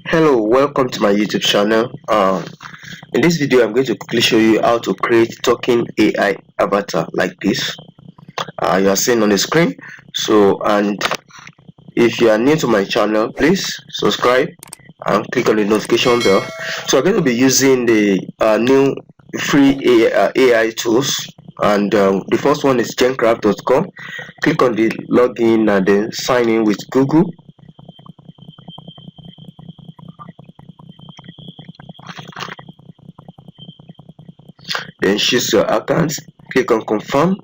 Hello, welcome to my YouTube channel. In this video, I'm going to quickly show you how to create talking AI avatar like this. You are seeing on the screen. And if you are new to my channel, please subscribe and click on the notification bell. So I'm going to be using the new free AI tools, and the first one is gencraft.com. Click on the login and then sign in with Google. Then choose your account, click on confirm.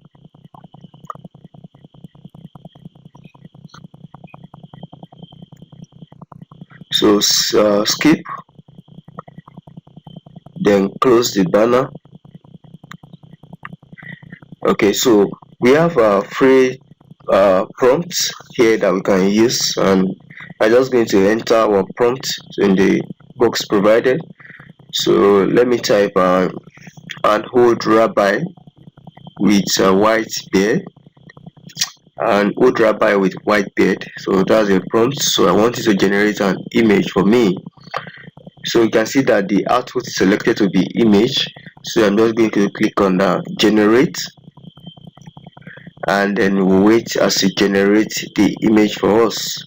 So skip, then close the banner. Okay, so we have a free prompts here that we can use, and I'm just going to enter our prompt in the box provided. So let me type an old rabbi with a white beard, an old rabbi with white beard. So that's a prompt. So I want it to generate an image for me. So you can see that the output is selected to be image. So I'm just going to click on generate, and then we'll wait as it generates the image for us.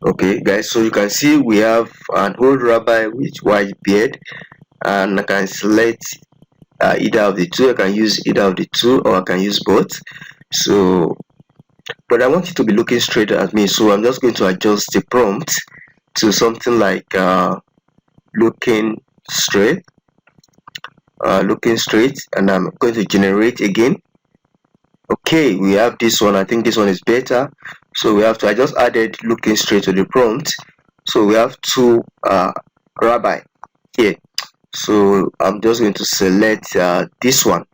Okay guys, so you can see we have an old rabbi with white beard, and I can select either of the two. I can use either of the two, or I can use both. So but I want it to be looking straight at me, so I'm just going to adjust the prompt to something like looking straight. And I'm going to generate again. Okay, we have this one. I think this one is better. So we have to, I just added looking straight to the prompt. So we have two rabbi here. So I'm just going to select this one.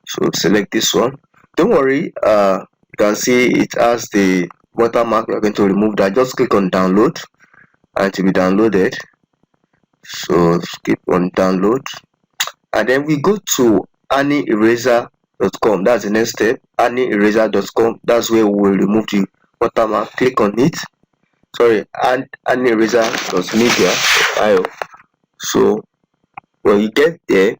So select this one. Don't worry, you can see it has the watermark. We're going to remove that. Just click on download and to be downloaded. So skip on download, and then we go to animating.com. That's the next step. Animating.com, that's where we will remove the watermark. Click on it. Sorry, and animating.media. So when you get there,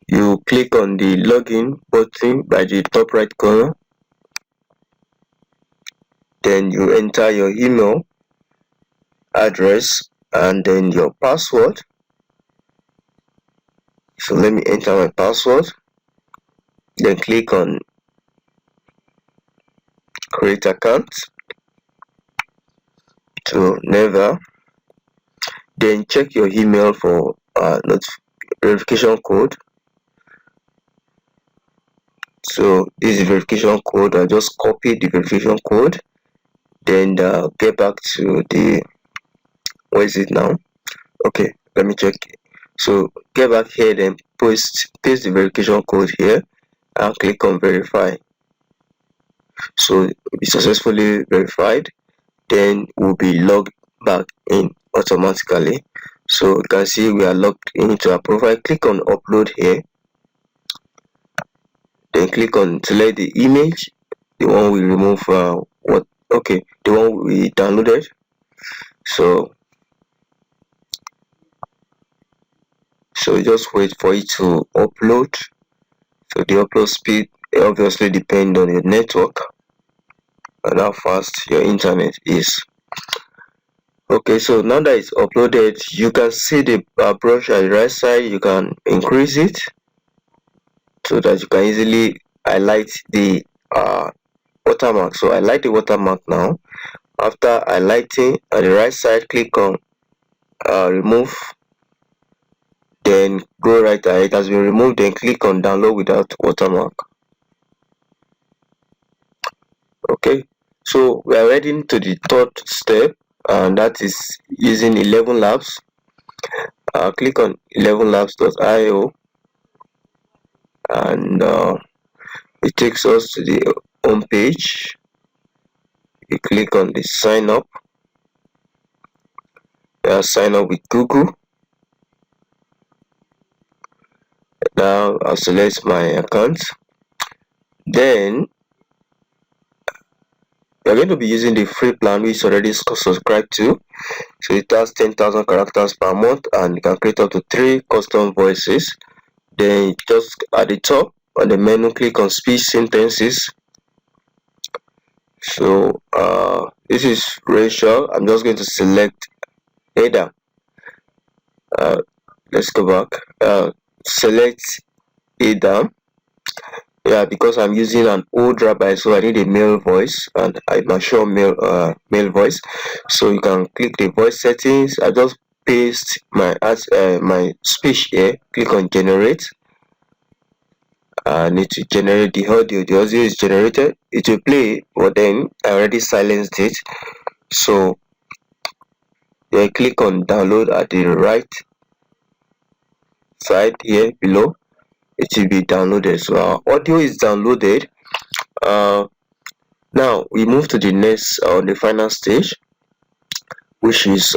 you click on the login button by the top right corner. Then you enter your email address and then your password. So let me enter my password, then click on create account. So never, then check your email for verification code. So this is the verification code. I just copy the verification code, then get back to the, where is it now? Okay, let me check. So get back here, then paste the verification code here and click on verify. So it'll be successfully verified, then we'll be logged back in automatically. So you can see we are logged into our profile. Click on upload here, then click on select the image, the one we remove the one we downloaded. So just wait for it to upload. So the upload speed obviously depends on your network and how fast your internet is. Okay, so now that it's uploaded, you can see the brush at the right side. You can increase it so that you can easily highlight the watermark. So I like the watermark now. After highlighting at the right side, click on remove, then go right ahead. It has been removed, then click on download without watermark. Okay, so we are heading to the third step, and that is using 11 labs. Click on 11labs.io, and it takes us to the home page. You click on the sign up. Sign up with Google. Now I'll select my account, then You're going to be using the free plan which is already subscribed to. So it has 10,000 characters per month, and you can create up to 3 custom voices. Then just at the top on the menu, click on speech sentences. So this is racial. I'm just going to select header. Let's go back. Select header. Yeah, because I'm using an old rabbi, so I need a male voice, and I mature male voice. So you can click the voice settings. I just paste my speech here. Click on generate. I need to generate the audio. The audio is generated. It will play, but then I already silenced it. So then click on download at the right side here below. It will be downloaded. So our audio is downloaded. Now we move to the next on the final stage, which is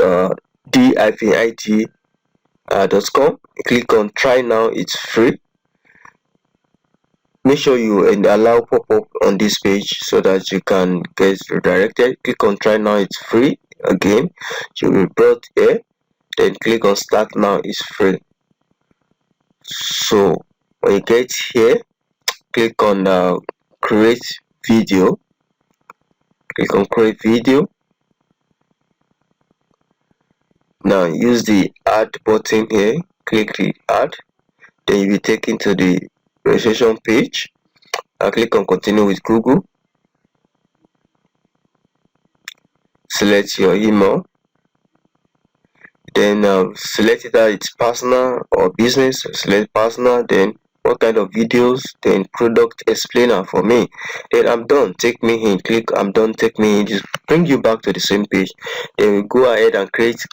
d-it.com. Click on try now. It's free. Make sure you allow pop-up on this page so that you can get redirected. Click on try now. It's free. Again, you will be brought here. Then click on start now. It's free. So when you get here, click on create video. Click on create video. Now use the add button here. Click the add. Then you'll be taken to the registration page. Click on continue with Google. Select your email. Then select either it's personal or business. Select personal. Then what kind of videos, then product explainer for me. Then I'm done. Take me in. Click I'm done. Take me in. Just bring you back to the same page. Then we go ahead and create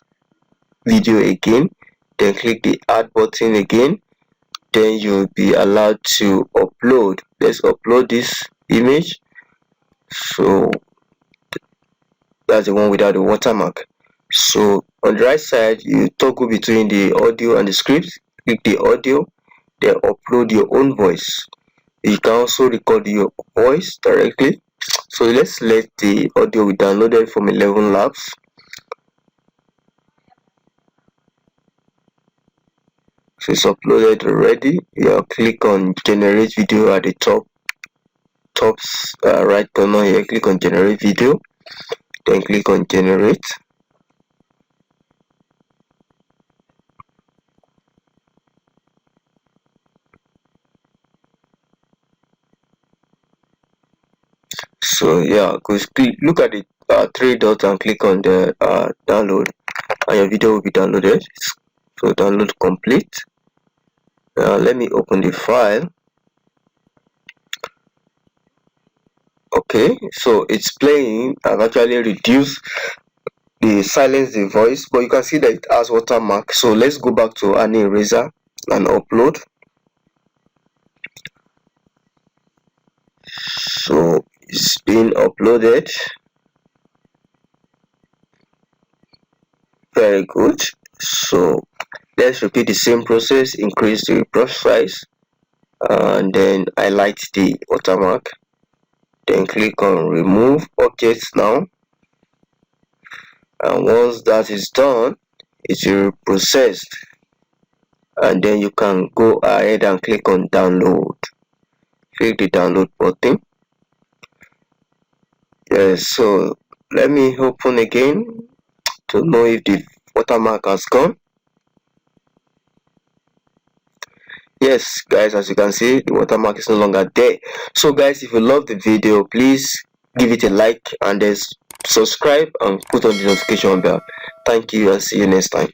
video again. Then click the add button again. Then you'll be allowed to upload. Let's upload this image. So that's the one without the watermark. So on the right side, you toggle between the audio and the script. Click the audio, then upload your own voice. You can also record your voice directly. So let's let the audio we downloaded from 11 Labs. So it's uploaded already. You click on generate video at the top right corner here. Click on generate video, then click on generate. So yeah, look at the 3 dots and click on the download, and your video will be downloaded. So download complete. Let me open the file. Okay, so it's playing. I've actually reduced the silence the voice, but you can see that it has watermark. So let's go back to an eraser and upload. So it's been uploaded. Very good. So let's repeat the same process. Increase the brush size, and then highlight the watermark. Then click on remove objects now, and once that is done, it will be processed, and then you can go ahead and click on download. Click the download button. Yes, so let me open again to know if the watermark has gone. Yes guys, as you can see, the watermark is no longer there. So guys, if you love the video, please give it a like and then subscribe and put on the notification bell. Thank you and see you next time.